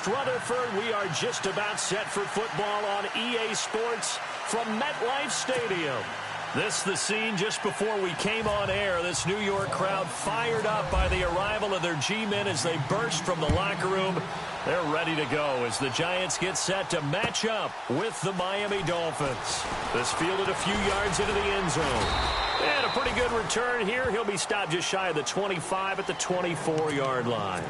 West Rutherford. We are just about set for football on EA Sports from MetLife Stadium. This the scene just before we came on air. This New York crowd fired up by the arrival of their G-men as they burst from the locker room. They're ready to go as the Giants get set to match up with the Miami Dolphins. This fielded a few yards into the end zone. And a pretty good return here. He'll be stopped just shy of the 25 at the 24-yard line.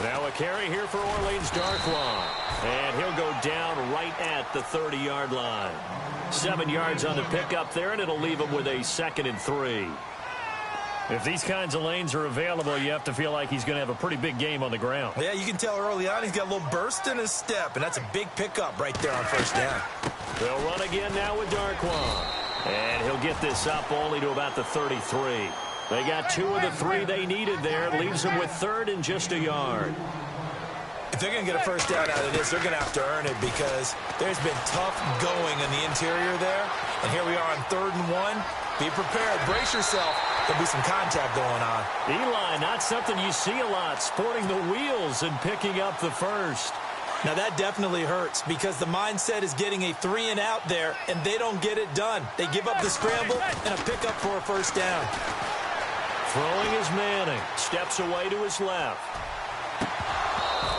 Now a carry here for Orleans Darkwa. And he'll go down right at the 30-yard line. 7 yards on the pickup there, and it'll leave him with a 2nd and 3. If these kinds of lanes are available, you have to feel like he's going to have a pretty big game on the ground. Yeah, you can tell early on he's got a little burst in his step, and that's a big pickup right there on first down. They'll run again now with Darkwa. And he'll get this up only to about the 33. They got 2 of the 3 they needed there. It leaves them with 3rd and just a yard. If they're going to get a first down out of this, they're going to have to earn it because there's been tough going in the interior there. And here we are on 3rd and 1. Be prepared. Brace yourself. There'll be some contact going on. Eli, not something you see a lot, sporting the wheels and picking up the first. Now, that definitely hurts because the mindset is getting a 3-and-out there, and they don't get it done. They give up the scramble and a pickup for a first down. Throwing is Manning. Steps away to his left.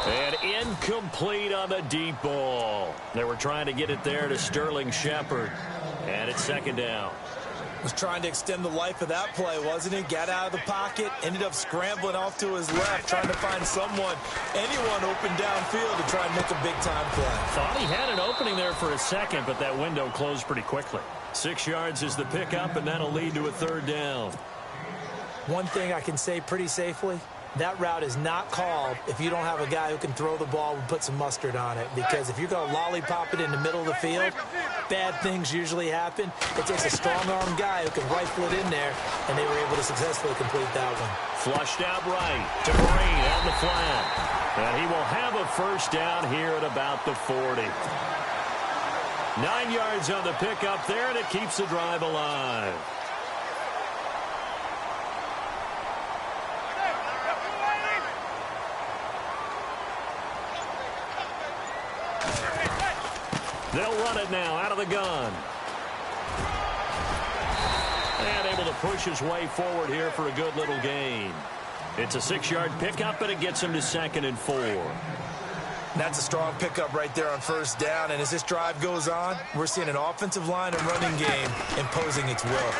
And incomplete on the deep ball. They were trying to get it there to Sterling Shepard. And it's 2nd down. Was trying to extend the life of that play, wasn't he? Got out of the pocket, ended up scrambling off to his left, trying to find anyone open downfield to try and make a big-time play. Thought he had an opening there for a second, but that window closed pretty quickly. 6 yards is the pickup, and that'll lead to a 3rd down. One thing I can say pretty safely, that route is not called if you don't have a guy who can throw the ball and put some mustard on it. Because if you're going to lollipop it in the middle of the field, bad things usually happen. It takes a strong-arm guy who can rifle it in there, and they were able to successfully complete that one. Flushed out right to Green on the flat. And he will have a first down here at about the 40. 9 yards on the pickup there, and it keeps the drive alive. They'll run it now out of the gun. And able to push his way forward here for a good little gain. It's a 6-yard pickup, but it gets him to 2nd and 4. That's a strong pickup right there on first down. And as this drive goes on, we're seeing an offensive line and running game imposing its will.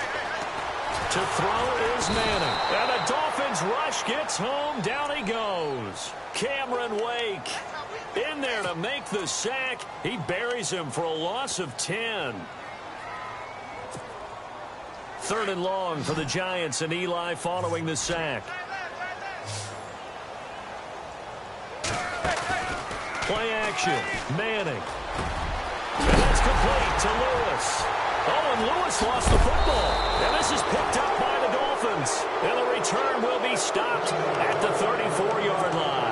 To throw is Manning. And the Dolphins rush gets home. Down he goes. Cameron Wake in there to make the sack. He buries him for a loss of 10. 3rd and long for the Giants, and Eli following the sack. Play action. Manning. And that's complete to Lewis. Oh, and Lewis lost the football. And this is picked up by the Dolphins. And the return will be stopped at the 34-yard line.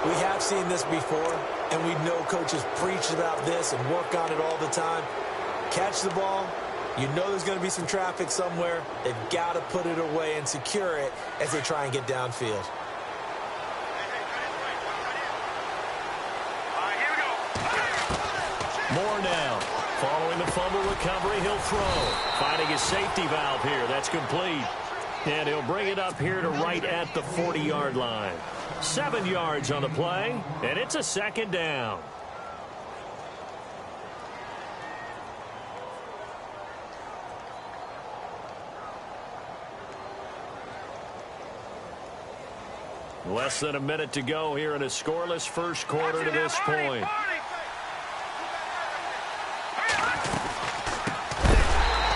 We have seen this before, and we know coaches preach about this and work on it all the time. Catch the ball. You know there's going to be some traffic somewhere. They've got to put it away and secure it as they try and get downfield. More now. Following the fumble recovery, he'll throw. Finding his safety valve here. That's complete. And he'll bring it up here to right at the 40-yard line. 7 yards on the play, and it's a second down. Less than a minute to go here in a scoreless first quarter to this point.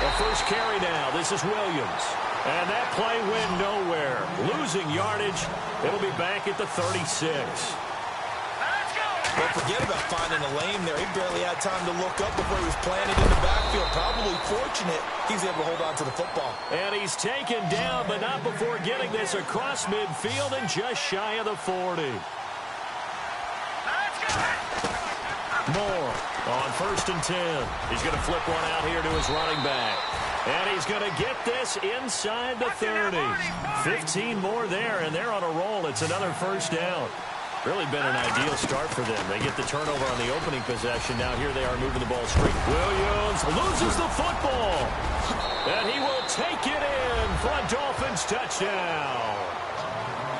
The first carry now. This is Williams. And that play went nowhere. Losing yardage. It'll be back at the 36. Don't forget about finding a lane there. He barely had time to look up before he was planted in the backfield. Probably fortunate he's able to hold on to the football. And he's taken down, but not before getting this across midfield and just shy of the 40. Moore on 1st and 10. He's going to flip one out here to his running back. And he's going to get this inside the 30. 15 more there, and they're on a roll. It's another first down. Really been an ideal start for them. They get the turnover on the opening possession. Now here they are moving the ball straight. Williams loses the football. And he will take it in for a Dolphins touchdown.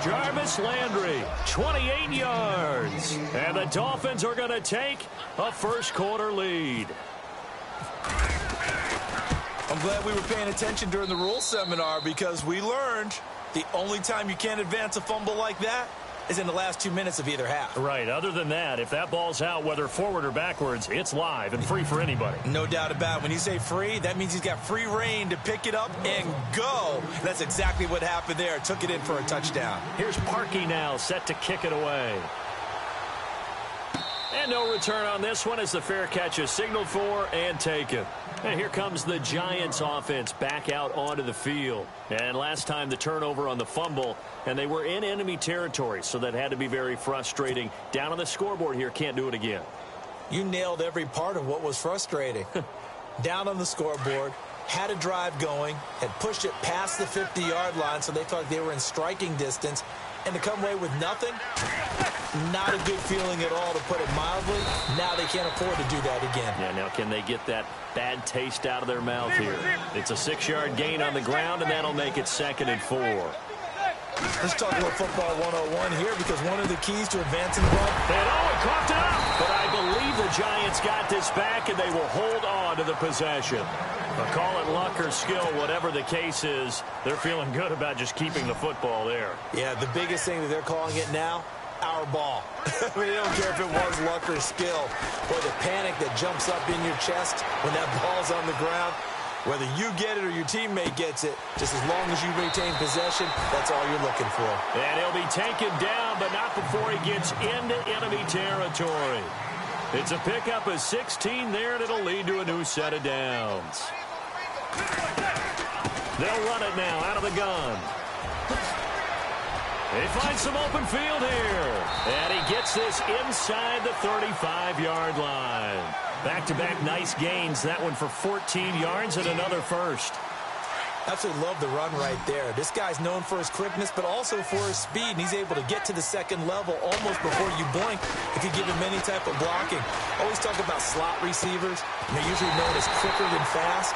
Jarvis Landry, 28 yards. And the Dolphins are going to take a first quarter lead. I'm glad we were paying attention during the rules seminar because we learned the only time you can't advance a fumble like that is in the last 2 minutes of either half. Right. Other than that, if that ball's out, whether forward or backwards, it's live and free for anybody. No doubt about it. When you say free, that means he's got free reign to pick it up and go. That's exactly what happened there. Took it in for a touchdown. Here's Parkey now, set to kick it away. And no return on this one as the fair catch is signaled for and taken. And here comes the Giants offense back out onto the field. And last time the turnover on the fumble, and they were in enemy territory, so that had to be very frustrating. Down on the scoreboard here, can't do it again. You nailed every part of what was frustrating. Down on the scoreboard, had a drive going, had pushed it past the 50-yard line, so they thought they were in striking distance, and to come away with nothing, not a good feeling at all, to put it mildly. Now they can't afford to do that again. Yeah, now can they get that bad taste out of their mouth here? It's a 6-yard gain on the ground, and that'll make it 2nd and 4. Let's talk about football 101 here, because one of the keys to advancing the ball. And it coughed it up. But I believe the Giants got this back, and they will hold on to the possession. But call it luck or skill, whatever the case is, they're feeling good about just keeping the football there. Yeah, the biggest thing that they're calling it now, our ball. I mean, they don't care if it was luck or skill. Or the panic that jumps up in your chest when that ball's on the ground. Whether you get it or your teammate gets it, just as long as you retain possession, that's all you're looking for. And he'll be taken down, but not before he gets into enemy territory. It's a pickup of 16 there, and it'll lead to a new set of downs. They'll run it now out of the gun. They find some open field here. And he gets this inside the 35-yard line. Back-to-back nice gains. That one for 14 yards and another first. Absolutely love the run right there. This guy's known for his quickness, but also for his speed, and he's able to get to the second level almost before you blink if you give him any type of blocking. Always talk about slot receivers, and they're usually known as quicker than fast.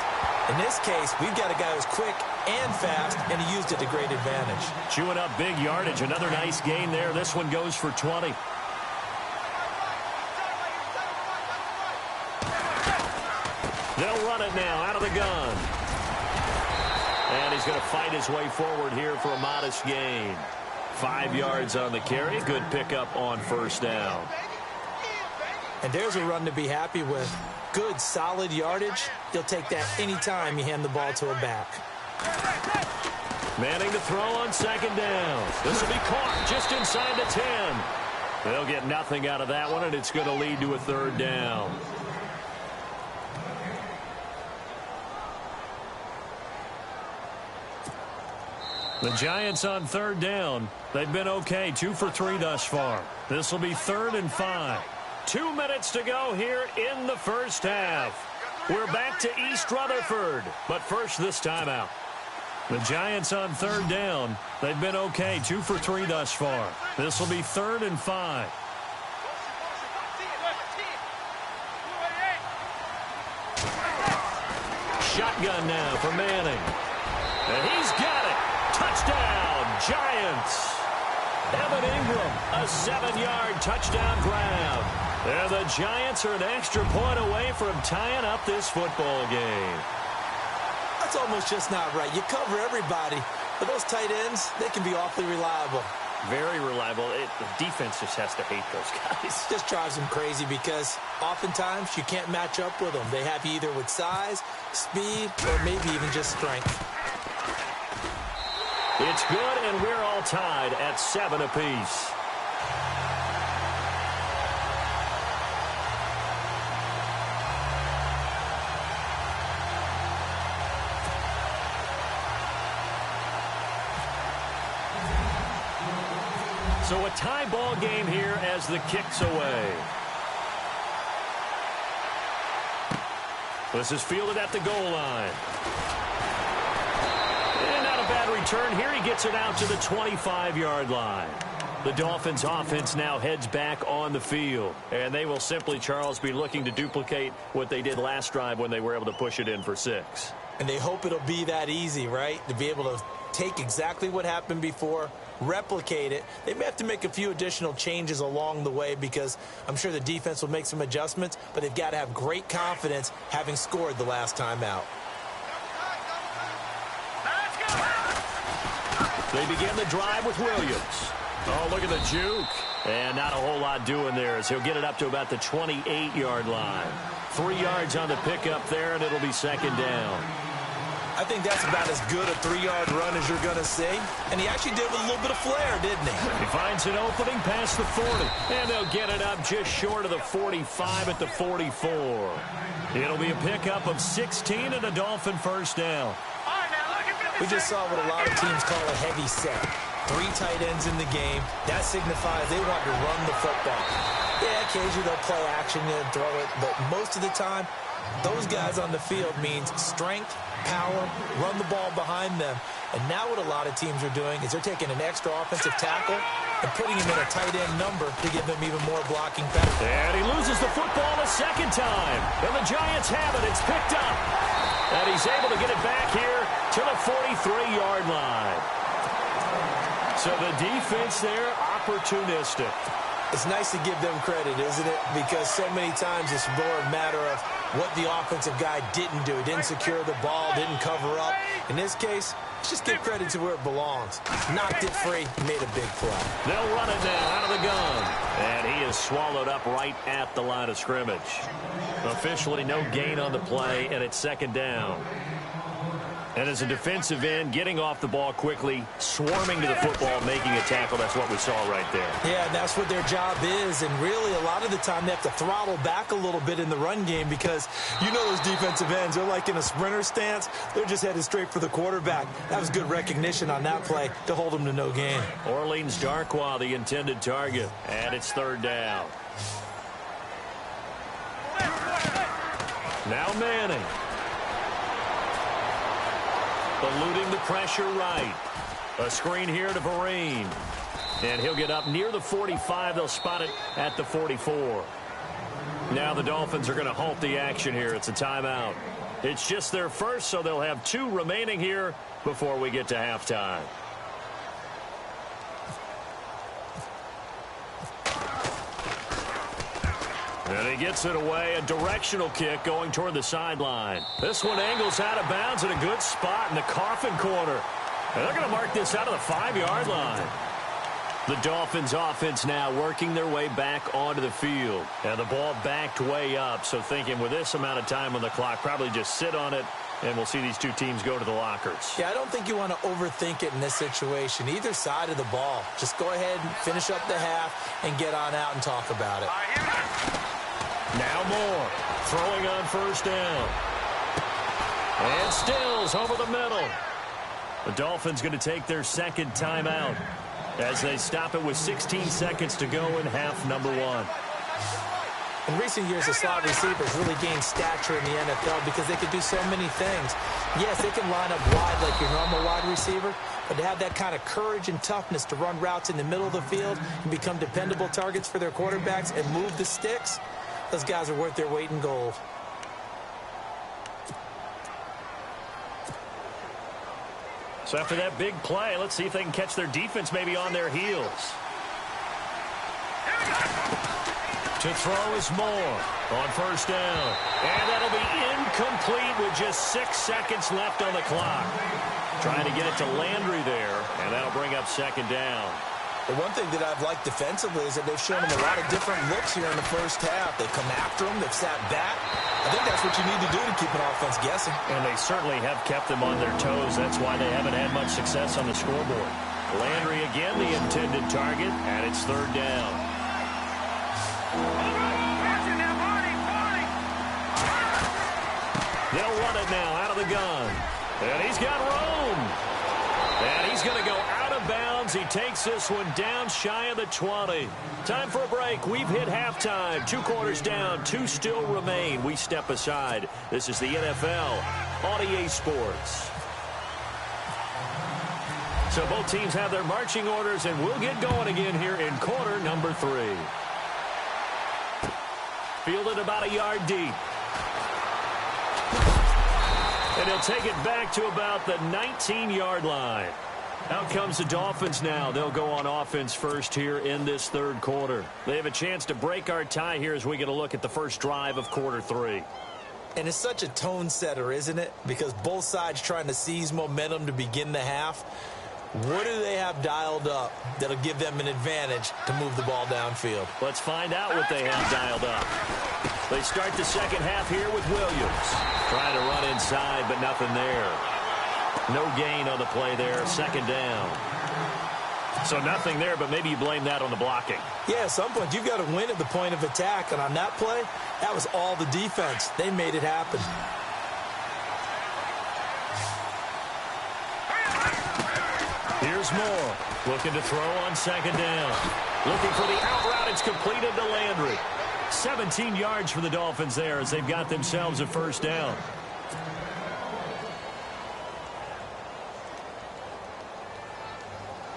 In this case, we've got a guy who's quick and fast, and he used it to great advantage. Chewing up big yardage. Another nice gain there. This one goes for 20. They'll run it now out of the gun. And he's going to fight his way forward here for a modest gain. 5 yards on the carry. Good pickup on first down. And there's a run to be happy with. Good, solid yardage. He'll take that anytime you hand the ball to a back. Manning to throw on second down. This will be caught just inside the 10. They'll get nothing out of that one, and it's going to lead to a third down. The Giants on third down. They've been okay, 2 for 3 thus far. This will be 3rd and 5. 2 minutes to go here in the first half. We're back to East Rutherford, but first this timeout. The Giants on third down. They've been okay, 2 for 3 thus far. This will be 3rd and 5. Shotgun now for Manning. And he's got it. Touchdown, Giants. Evan Ingram, a 7-yard touchdown grab. And the Giants are an extra point away from tying up this football game. That's almost just not right. You cover everybody, but those tight ends, they can be awfully reliable. Very reliable. The defense just has to hate those guys. Just drives them crazy because oftentimes you can't match up with them. They have you either with size, speed, or maybe even just strength. It's good, and we're all tied at 7 apiece. So a tie ball game here as the kick's away. This is fielded at the goal line. And not a bad return here. He gets it out to the 25-yard line. The Dolphins offense now heads back on the field. And they will simply, Charles, be looking to duplicate what they did last drive when they were able to push it in for 6. And they hope it'll be that easy, right? To be able to take exactly what happened before, replicate it. They may have to make a few additional changes along the way because I'm sure the defense will make some adjustments, but they've got to have great confidence having scored the last time out. They begin the drive with Williams. Oh, look at the juke. And not a whole lot doing there as he'll get it up to about the 28-yard line. 3 yards on the pickup there, and it'll be second down. I think that's about as good a 3-yard run as you're going to see. And he actually did with a little bit of flair, didn't he? He finds an opening past the 40. And they'll get it up just short of the 45 at the 44. It'll be a pickup of 16 and a Dolphin first down. We just saw what a lot of teams call a heavy set. 3 tight ends in the game. That signifies they want to run the football. Yeah, occasionally they'll play action and throw it. But most of the time, those guys on the field means strength, power, run the ball behind them. And now what a lot of teams are doing is they're taking an extra offensive tackle and putting him in a tight end number to give them even more blocking power. And he loses the football a second time. And the Giants have it. It's picked up. And he's able to get it back here to the 43-yard line. So the defense there, opportunistic. It's nice to give them credit, isn't it? Because so many times it's more a matter of what the offensive guy didn't do. Didn't secure the ball, didn't cover up. In this case, let's just give credit to where it belongs. Knocked it free, made a big play. They'll run it now out of the gun. And he is swallowed up right at the line of scrimmage. Officially no gain on the play, and it's second down. And as a defensive end, getting off the ball quickly, swarming to the football, making a tackle, that's what we saw right there. Yeah, that's what their job is. And really, a lot of the time, they have to throttle back a little bit in the run game because you know those defensive ends, they're like in a sprinter stance. They're just headed straight for the quarterback. That was good recognition on that play to hold them to no gain. Orleans Darkwa, the intended target, and it's third down. Now Manning. Eluding the pressure right. A screen here to Vereen. And he'll get up near the 45. They'll spot it at the 44. Now the Dolphins are going to halt the action here. It's a timeout. It's just their first, so they'll have 2 remaining here before we get to halftime. And he gets it away. A directional kick going toward the sideline. This one angles out of bounds at a good spot in the coffin corner. And they're going to mark this out of the 5-yard line. The Dolphins offense now working their way back onto the field. And the ball backed way up. So thinking with this amount of time on the clock, probably just sit on it. And we'll see these 2 teams go to the lockers. Yeah, I don't think you want to overthink it in this situation. Either side of the ball. Just go ahead and finish up the half and get on out and talk about it. Now Moore throwing on first down. And Stills over the middle. The Dolphins going to take their second timeout as they stop it with 16 seconds to go in half number 1. In recent years, the slot receivers really gained stature in the NFL because they could do so many things. Yes, they can line up wide like your normal wide receiver, but to have that kind of courage and toughness to run routes in the middle of the field and become dependable targets for their quarterbacks and move the sticks, those guys are worth their weight in gold. So after that big play, let's see if they can catch their defense maybe on their heels. To throw is Moore on first down. And that'll be incomplete with just 6 seconds left on the clock. Trying to get it to Landry there, and that'll bring up second down. The one thing that I've liked defensively is that they've shown him a lot of different looks here in the first half. They've come after him. They've sat back. I think that's what you need to do to keep an offense guessing. And they certainly have kept them on their toes. That's why they haven't had much success on the scoreboard. Landry again, the intended target, and it's third down. They'll run it now out of the gun. And he's got room. And he's going to go out of bounds. He takes this one down shy of the 20. Time for a break. We've hit halftime. 2 quarters down. 2 still remain. We step aside. This is the NFL on EA Sports. So both teams have their marching orders, and we'll get going again here in quarter number 3. Fielded about a yard deep. And he'll take it back to about the 19-yard line. Out comes the Dolphins now. They'll go on offense first here in this third quarter. They have a chance to break our tie here as we get a look at the first drive of quarter 3. And it's such a tone setter, isn't it? Because both sides trying to seize momentum to begin the half. What do they have dialed up that'll give them an advantage to move the ball downfield? Let's find out what they have dialed up. They start the second half here with Williams. Trying to run inside, but nothing there. No gain on the play there. Second down. So nothing there, but maybe you blame that on the blocking. Yeah, at some point, you've got to win at the point of attack. And on that play, that was all the defense. They made it happen. Here's Moore. Looking to throw on second down. Looking for the out route. It's completed to Landry. 17 yards for the Dolphins there as they've got themselves a first down.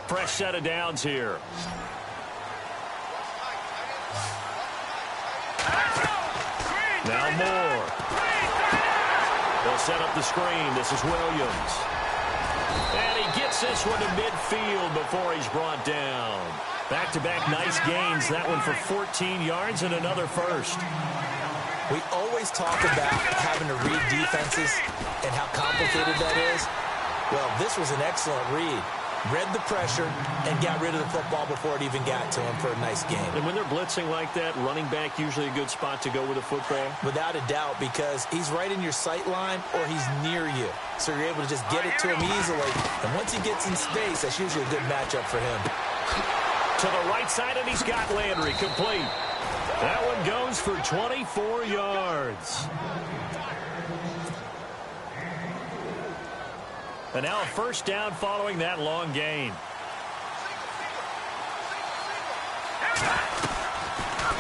Fresh set of downs here. Now Moore. They'll set up the screen. This is Williams. And he gets this one to midfield before he's brought down. Back-to-back nice gains. That one for 14 yards and another first. We always talk about having to read defenses and how complicated that is. Well, this was an excellent read. Read the pressure and got rid of the football before it even got to him for a nice game. And when they're blitzing like that, running back usually a good spot to go with the football? Without a doubt, because he's right in your sight line or he's near you. So you're able to just get it to him easily. And once he gets in space, that's usually a good matchup for him. To the right side, and he's got Landry complete. That one goes for 24 yards. And now a first down following that long gain.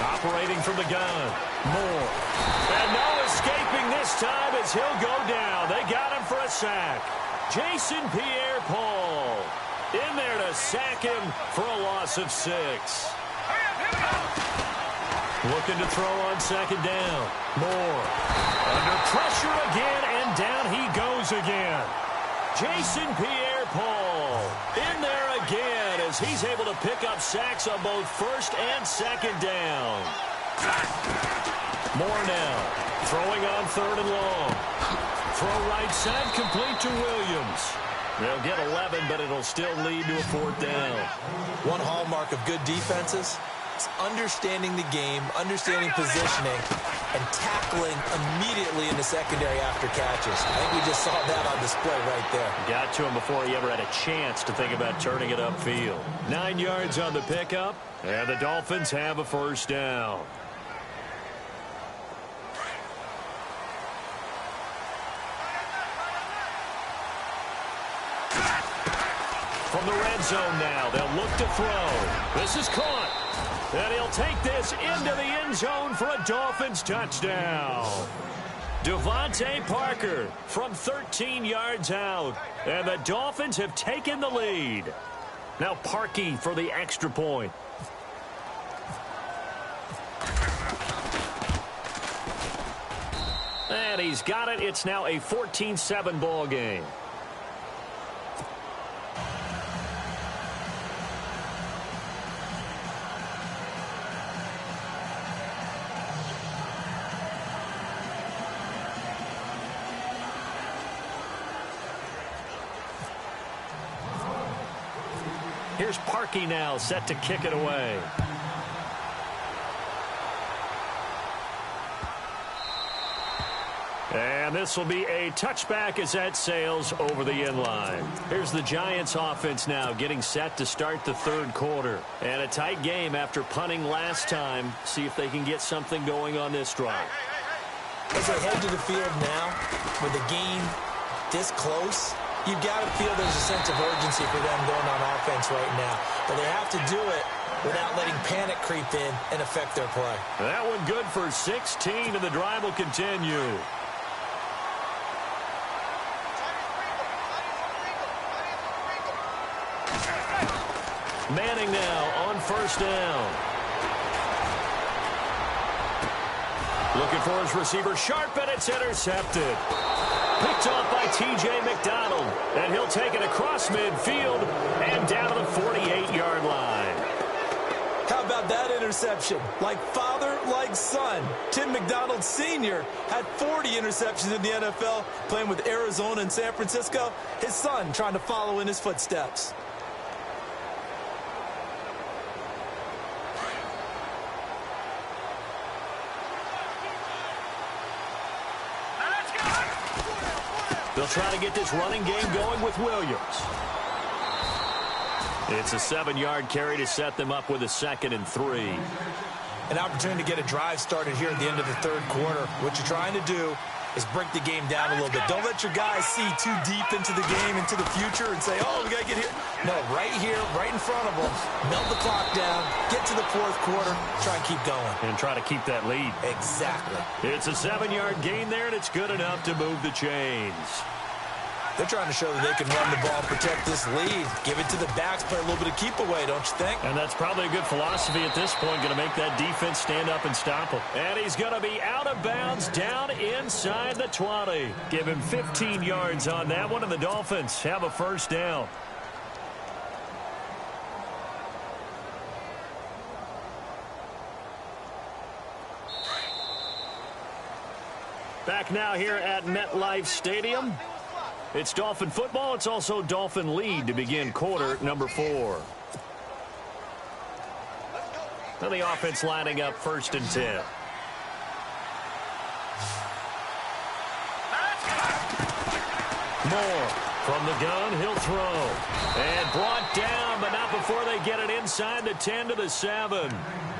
Operating from the gun. Moore. And no escaping this time as he'll go down. They got him for a sack. Jason Pierre-Paul in there to sack him for a loss of 6. Looking to throw on second down. Moore. Under pressure again, and down he goes again. Jason Pierre-Paul in there again as he's able to pick up sacks on both first and second down. Moore now throwing on third and long. Throw right side complete to Williams. They'll get 11, but it'll still lead to a fourth down. One hallmark of good defenses is understanding the game, understanding positioning, and tackling immediately in the secondary after catches. I think we just saw that on display right there. Got to him before he ever had a chance to think about turning it upfield. 9 yards on the pickup, and the Dolphins have a first down. From the red zone now, they'll look to throw. This is caught. And he'll take this into the end zone for a Dolphins touchdown. Devontae Parker from 13 yards out. And the Dolphins have taken the lead. Now Parkey for the extra point. And he's got it. It's now a 14-7 ball game. Here's Parkey now, set to kick it away. And this will be a touchback as that sails over the end line. Here's the Giants offense now getting set to start the third quarter. And a tight game after punting last time. See if they can get something going on this drive. As they head to the field now, with the game this close, you've got to feel there's a sense of urgency for them going on offense right now. But they have to do it without letting panic creep in and affect their play. That one good for 16, and the drive will continue. Manning now on first down. Looking for his receiver, Sharp, and it's intercepted. Picked off by T.J. McDonald, and he'll take it across midfield and down to the 48-yard line. How about that interception? Like father, like son. Tim McDonald Sr. had 40 interceptions in the NFL, playing with Arizona and San Francisco. His son trying to follow in his footsteps. They'll try to get this running game going with Williams. It's a 7-yard carry to set them up with a 2nd and 3. An opportunity to get a drive started here at the end of the third quarter. What you're trying to do is break the game down a little bit. Don't let your guys see too deep into the game, into the future, and say, oh, we got to get here. No, right here, right in front of them. Melt the clock down, get to the fourth quarter, try and keep going. And try to keep that lead. Exactly. It's a 7-yard gain there, and it's good enough to move the chains. They're trying to show that they can run the ball, protect this lead, give it to the backs, play a little bit of keep away, don't you think? And that's probably a good philosophy at this point, going to make that defense stand up and stop him. And he's going to be out of bounds down inside the 20. Give him 15 yards on that one, and the Dolphins have a first down. Back now here at MetLife Stadium. It's Dolphin football. It's also Dolphin lead to begin quarter number 4. Now the offense lining up 1st and 10. Moore from the gun. He'll throw. And brought down, but not before they get it inside the 10 to the 7.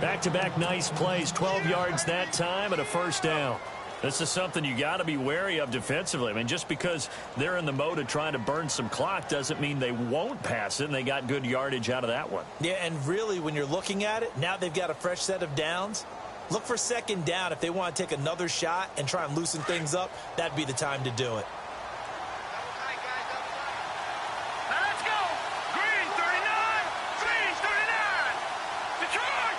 Back-to-back nice plays. 12 yards that time and a first down. This is something you got to be wary of defensively. I mean, just because they're in the mode of trying to burn some clock doesn't mean they won't pass it, and they got good yardage out of that one. Yeah, and really, when you're looking at it, now they've got a fresh set of downs. Look for 2nd down. If they want to take another shot and try and loosen things up, that'd be the time to do it. Let's go! Green 39! Green 39! Detroit!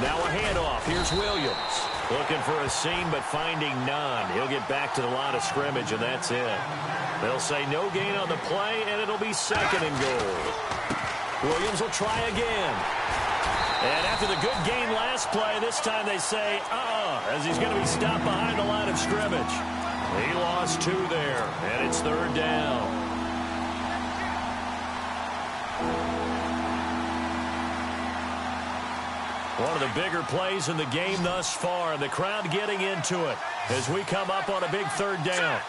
Now a handoff. Here's Williams. Looking for a seam, but finding none. He'll get back to the line of scrimmage, and that's it. They'll say no gain on the play, and it'll be 2nd and goal. Williams will try again. And after the good gain last play, this time they say, as he's going to be stopped behind the line of scrimmage. He lost 2 there, and it's 3rd down. One of the bigger plays in the game thus far. The crowd getting into it as we come up on a big 3rd down.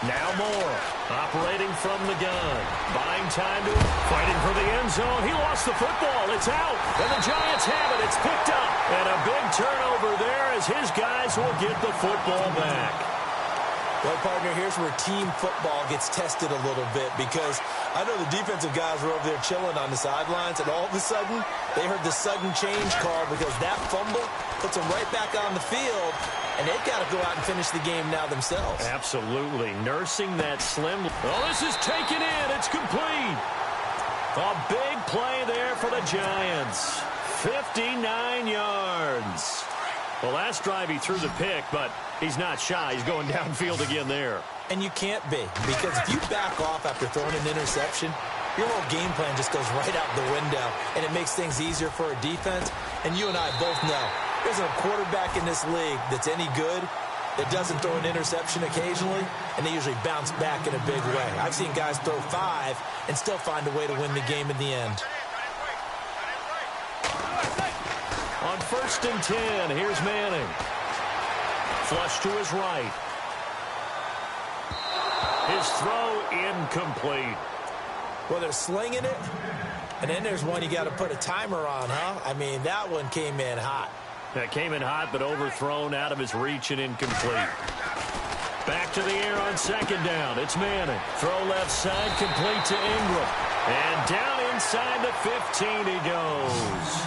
Now Moore operating from the gun. Buying time to him. Fighting for the end zone. He lost the football. It's out. And the Giants have it. It's picked up. And a big turnover there as his guys will get the football back. Well, partner, here's where team football gets tested a little bit, because I know the defensive guys were over there chilling on the sidelines, and all of a sudden, they heard the sudden change call because that fumble puts them right back on the field, and they've got to go out and finish the game now themselves. Absolutely. Nursing that slim. Oh, this is taken in. It's complete. A big play there for the Giants. 59 yards. Well, last drive he threw the pick, but he's not shy. He's going downfield again there. And you can't be, because if you back off after throwing an interception, your whole game plan just goes right out the window, and it makes things easier for a defense. And you and I both know there's a quarterback in this league that's any good. that doesn't throw an interception occasionally, and they usually bounce back in a big way. I've seen guys throw 5 and still find a way to win the game in the end. On 1st and 10, here's Manning. Flush to his right. His throw incomplete. Well, they're slinging it, and then there's one you got to put a timer on, huh? I mean, that one came in hot. That came in hot, but overthrown, out of his reach and incomplete. Back to the air on 2nd down. It's Manning. Throw left side, complete to Ingram. And down inside the 15 he goes.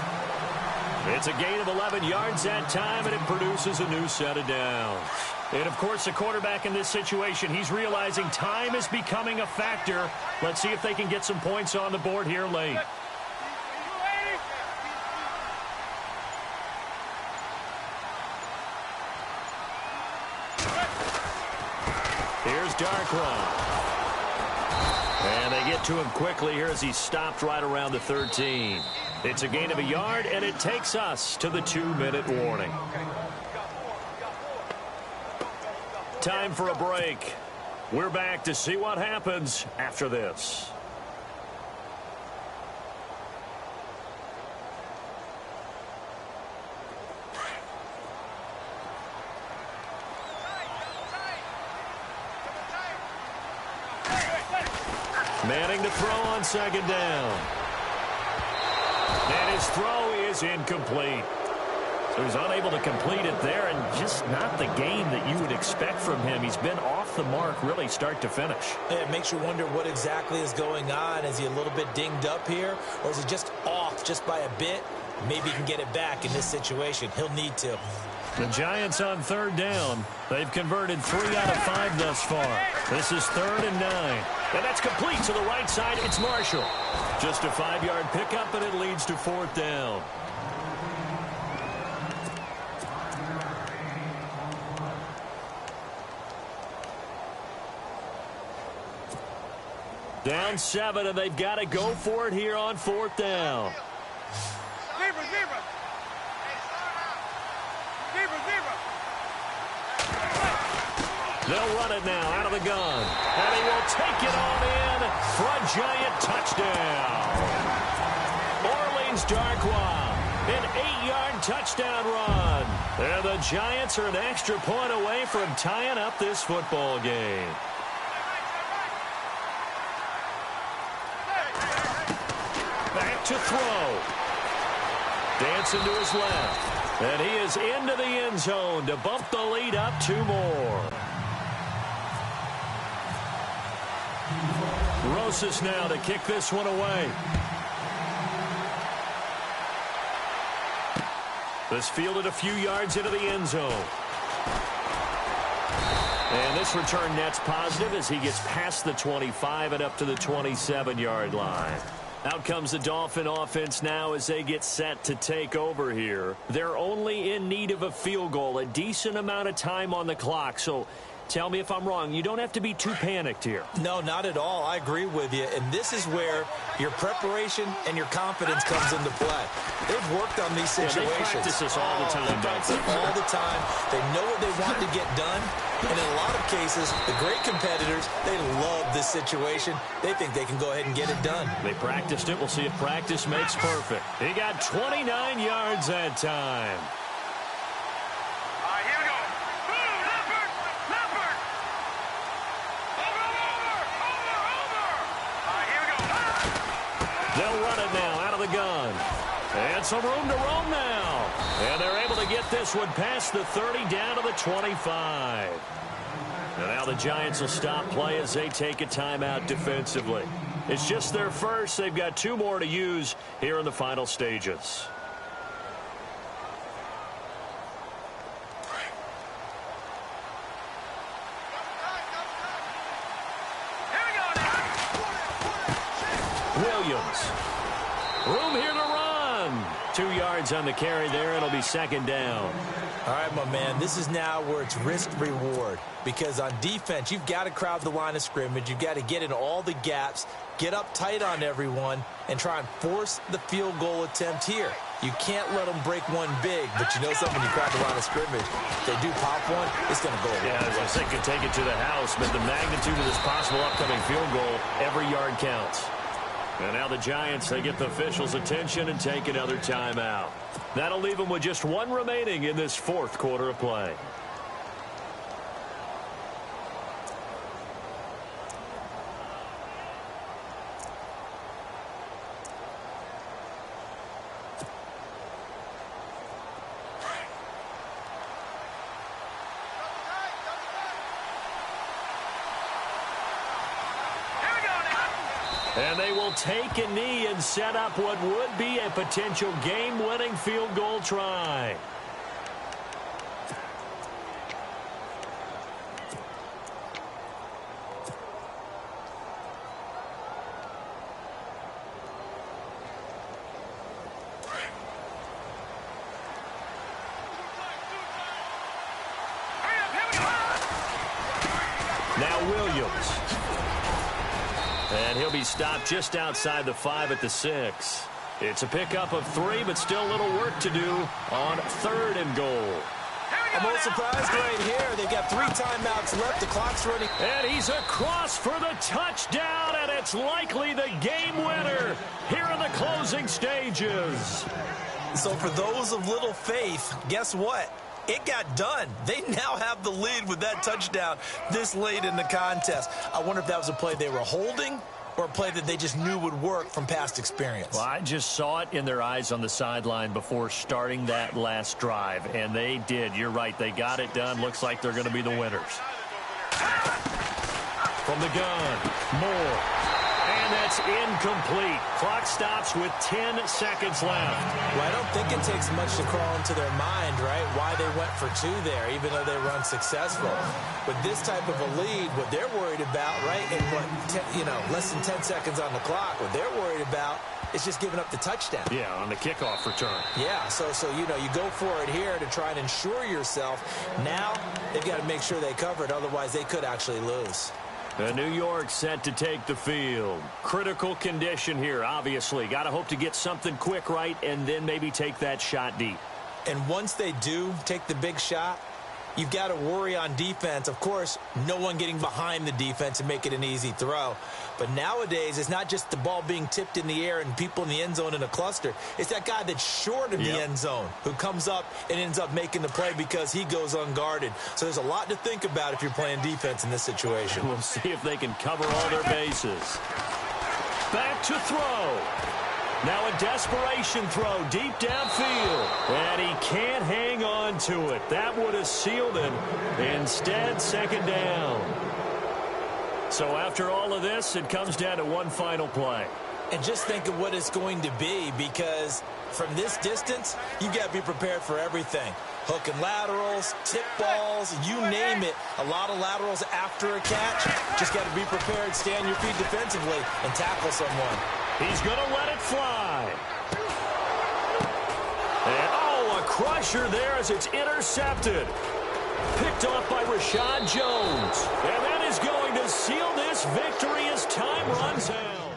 It's a gain of 11 yards that time, and it produces a new set of downs. And, of course, the quarterback in this situation, he's realizing time is becoming a factor. Let's see if they can get some points on the board here late. Here's Darkwa. And they get to him quickly here as he stopped right around the 13. It's a gain of a yard, and it takes us to the 2-minute warning. Time for a break. We're back to see what happens after this. Manning to throw on 2nd down. And his throw is incomplete. So he's unable to complete it there, and just not the game that you would expect from him. He's been off the mark really start to finish. Yeah, it makes you wonder what exactly is going on. Is he a little bit dinged up here, or is he just off just by a bit? Maybe he can get it back in this situation. He'll need to. The Giants on 3rd down. They've converted 3 out of 5 thus far. This is 3rd and 9. And that's complete to the right side. It's Marshall. Just a 5-yard pickup, and it leads to 4th down. Down 7, and they've got to go for it here on 4th down. They'll run it now out of the gun. And he will take it on in for a Giant touchdown. Orleans Darkwa, an 8-yard touchdown run. And the Giants are an extra point away from tying up this football game. Back to throw. Dancing to his left. And he is into the end zone to bump the lead up 2 more. Rosas now to kick this one away. This fielded a few yards into the end zone. And this return net's positive as he gets past the 25 and up to the 27-yard line. Out comes the Dolphin offense now as they get set to take over here. They're only in need of a field goal, a decent amount of time on the clock. So tell me if I'm wrong. You don't have to be too panicked here. No, not at all. I agree with you. And this is where your preparation and your confidence comes into play. They've worked on these situations. Yeah, they practice this all the time. They practice it all the time. They know what they want to get done. And in a lot of cases, the great competitors, they love this situation. They think they can go ahead and get it done. They practiced it. We'll see if practice makes perfect. He got 29 yards that time. Here we go. Leopard! Leopard! Over! Here we go. They'll run it now out of the gun. And some room to roam now. And they're able to get this one past the 30 down to the 25. And now the Giants will stop play as they take a timeout defensively. It's just their first. They've got 2 more to use here in the final stages. Williams. Room here to run. 2 yards on the carry there. It'll be 2nd down. All right, my man, this is now where it's risk-reward. Because on defense, you've got to crowd the line of scrimmage. You've got to get in all the gaps, get up tight on everyone, and try and force the field goal attempt here. You can't let them break one big, but you know something, you crack a line of scrimmage. If they do pop one, it's going to go. Yeah, as I said, could take it to the house, but the magnitude of this possible upcoming field goal, every yard counts. And now the Giants, they get the officials' attention and take another timeout. That'll leave them with just one remaining in this fourth quarter of play. And they will take a knee and set up what would be a potential game-winning field goal try. Now Williams. And he'll be stopped just outside the 5 at the 6. It's a pickup of 3, but still a little work to do on 3rd and goal. I'm most surprised right here. They've got 3 timeouts left. The clock's running. And he's across for the touchdown, and it's likely the game winner here in the closing stages. So for those of little faith, guess what? It got done. They now have the lead with that touchdown this late in the contest. I wonder if that was a play they were holding or a play that they just knew would work from past experience. Well, I just saw it in their eyes on the sideline before starting that last drive, and they did. You're right. They got it done. Looks like they're going to be the winners. From the gun, Moore. And that's incomplete. Clock stops with 10 seconds left. Well, I don't think it takes much to crawl into their mind, right, why they went for 2 there, even though they were unsuccessful. With this type of a lead, what they're worried about, right, and less than 10 seconds on the clock, what they're worried about is just giving up the touchdown. Yeah, on the kickoff return. Yeah, so you go for it here to try and ensure yourself. Now they've got to make sure they cover it, otherwise they could actually lose. New York set to take the field. Critical condition here, obviously. Got to hope to get something quick right and then maybe take that shot deep. And once they do take the big shot, you've got to worry on defense. Of course, no one getting behind the defense and make it an easy throw. But nowadays, it's not just the ball being tipped in the air and people in the end zone in a cluster. It's that guy that's short of the end zone who comes up and ends up making the play because he goes unguarded. So there's a lot to think about if you're playing defense in this situation. We'll see if they can cover all their bases. Back to throw. Now a desperation throw deep downfield. And he can't hang on to it. That would have sealed it. Instead, second down. So after all of this, it comes down to one final play. And just think of what it's going to be, because from this distance, you've got to be prepared for everything. Hook and laterals, tip balls, you name it. A lot of laterals after a catch. Just got to be prepared, stand your feet defensively, and tackle someone. He's going to let it fly. And, a crusher there as it's intercepted. Picked off by Rashad Jones. And that is going to seal this victory as time runs out.